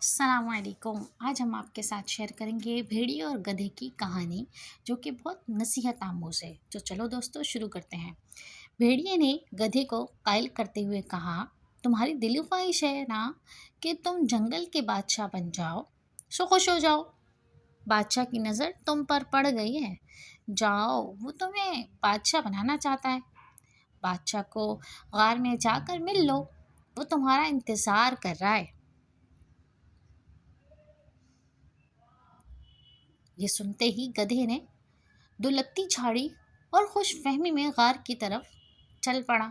अस्सलाम वालेकुम। आज हम आपके साथ शेयर करेंगे भेड़िए और गधे की कहानी, जो कि बहुत नसीहत आमोज है। तो चलो दोस्तों, शुरू करते हैं। भेड़िए ने गधे को कायल करते हुए कहा, तुम्हारी दिली ख्वाहिश है ना कि तुम जंगल के बादशाह बन जाओ, सो खुश हो जाओ। बादशाह की नज़र तुम पर पड़ गई है, जाओ, वो तुम्हें बादशाह बनाना चाहता है। बादशाह को गार में जाकर मिल लो, वो तुम्हारा इंतज़ार कर रहा है। ये सुनते ही गधे ने दुलत्ती झाड़ी और खुश फहमी में गार की तरफ चल पड़ा।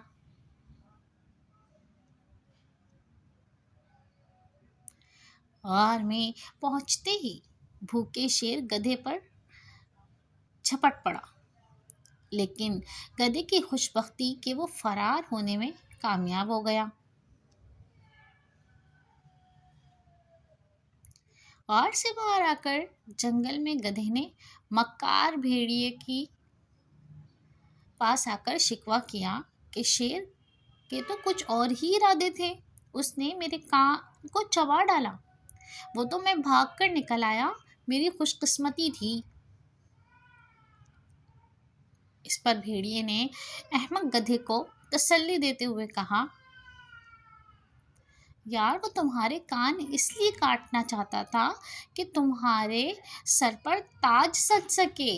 गार में पहुंचते ही भूखे शेर गधे पर झपट पड़ा, लेकिन गधे की खुशबख्ती के वो फरार होने में कामयाब हो गया। गार से बाहर आकर जंगल में गधे ने मक्कार भेड़िए की पास आकर शिकवा किया कि शेर के तो कुछ और ही इरादे थे। उसने मेरे कान को चबा डाला, वो तो मैं भागकर निकल आया, मेरी खुशकिस्मती थी। इस पर भेड़िए ने अहमक गधे को तसल्ली देते हुए कहा, यार, वो तुम्हारे कान इसलिए काटना चाहता था कि तुम्हारे सर पर ताज सज सके।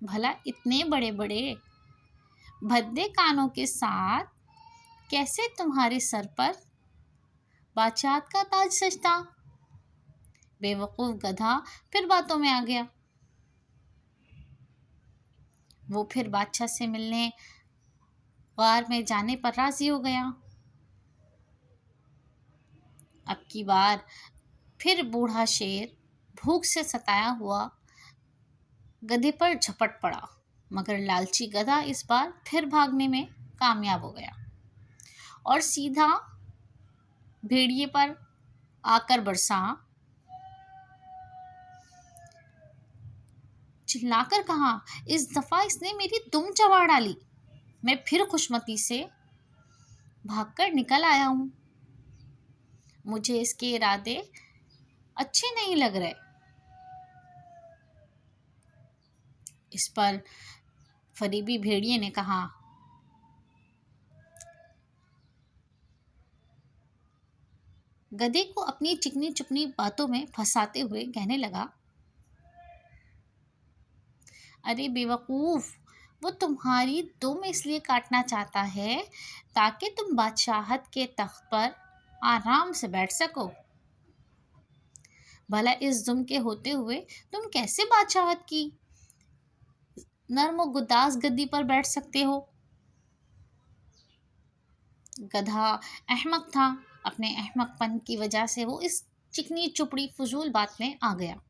भला इतने बड़े बड़े भद्दे कानों के साथ कैसे तुम्हारे सर पर बादशाहत का ताज सजता। बेवकूफ गधा फिर बातों में आ गया। वो फिर बादशाह से मिलने गार में जाने पर राजी हो गया। अब की बार फिर बूढ़ा शेर भूख से सताया हुआ गधे पर झपट पड़ा, मगर लालची गधा इस बार फिर भागने में कामयाब हो गया और सीधा भेड़िए पर आकर बरसा। चिल्लाकर कहा, इस दफा इसने मेरी दुम चबा डाली, मैं फिर खुशमती से भागकर निकल आया हूँ। मुझे इसके इरादे अच्छे नहीं लग रहे। इस पर फरीबी भेड़िए ने कहा, गधे को अपनी चिकनी चुपनी बातों में फंसाते हुए कहने लगा, अरे बेवकूफ, वो तुम्हारी दुम इसलिए काटना चाहता है ताकि तुम बादशाहत के तख्त पर आराम से बैठ सको। भला इस दुम के होते हुए तुम कैसे बादशाहत की नर्म गुदास गद्दी पर बैठ सकते हो। गधा अहमक था। अपने अहमकपन की वजह से वो इस चिकनी चुपड़ी फजूल बात में आ गया।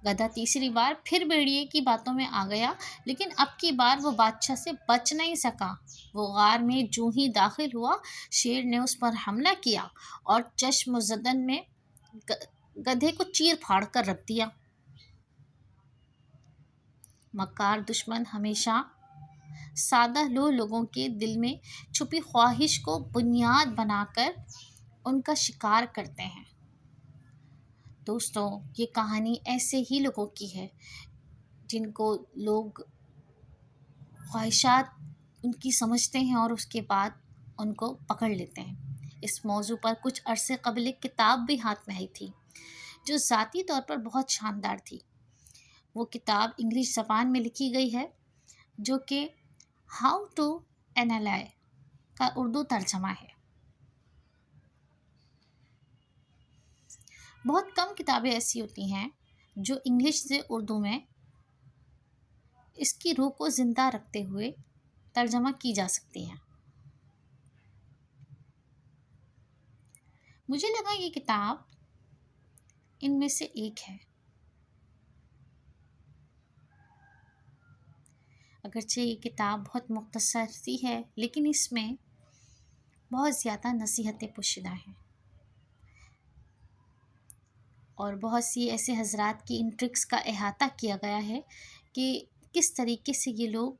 गधा तीसरी बार फिर भेड़िए की बातों में आ गया, लेकिन अब की बार वो बादशाह से बच नहीं सका। वो गार में जूं ही दाखिल हुआ, शेर ने उस पर हमला किया और चश्म-ओ-ज़दन में गधे को चीर फाड़ कर रख दिया। मक्कार दुश्मन हमेशा सादा लोगों के दिल में छुपी ख्वाहिश को बुनियाद बनाकर उनका शिकार करते हैं। दोस्तों, ये कहानी ऐसे ही लोगों की है जिनको लोग ख्वाहिशात उनकी समझते हैं और उसके बाद उनको पकड़ लेते हैं। इस मौजू पर कुछ अरसे कबल एक किताब भी हाथ में आई थी, जो ज़ाती तौर पर बहुत शानदार थी। वो किताब इंग्लिश ज़बान में लिखी गई है, जो कि हाउ टू एनालाई का उर्दू तर्जमा है। बहुत कम किताबें ऐसी होती हैं जो इंग्लिश से उर्दू में इसकी रूह को ज़िंदा रखते हुए तर्जमा की जा सकती हैं। मुझे लगा ये किताब इनमें से एक है। अगरचे ये किताब बहुत मुख्तसर सी है, लेकिन इसमें बहुत ज़्यादा नसीहतें पोशीदा हैं और बहुत सी ऐसे हज़रात की इन ट्रिक्स का अहाता किया गया है कि किस तरीके से ये लोग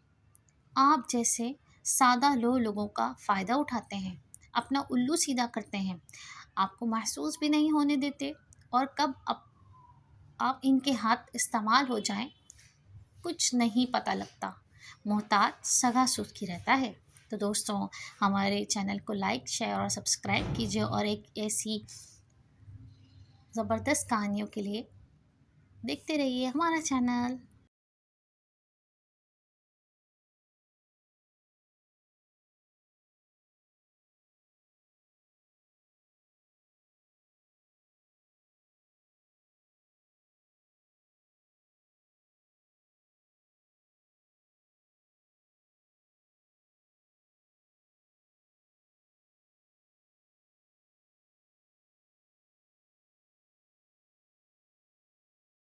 आप जैसे सादा लोगों का फ़ायदा उठाते हैं, अपना उल्लू सीधा करते हैं, آپ کو محسوس بھی نہیں ہونے دیتے، اور کب آپ ان کے ہاتھ استعمال ہو جائیں کچھ نہیں پتہ لگتا۔ محتاط سگا سرخی رہتا ہے۔ تو دوستوں، ہمارے چینل کو لائک، شیئر اور سبسکرائب کیجیے، اور ایک ایسی زبردست کہانیوں کے لیے دیکھتے رہیے ہمارا چینل۔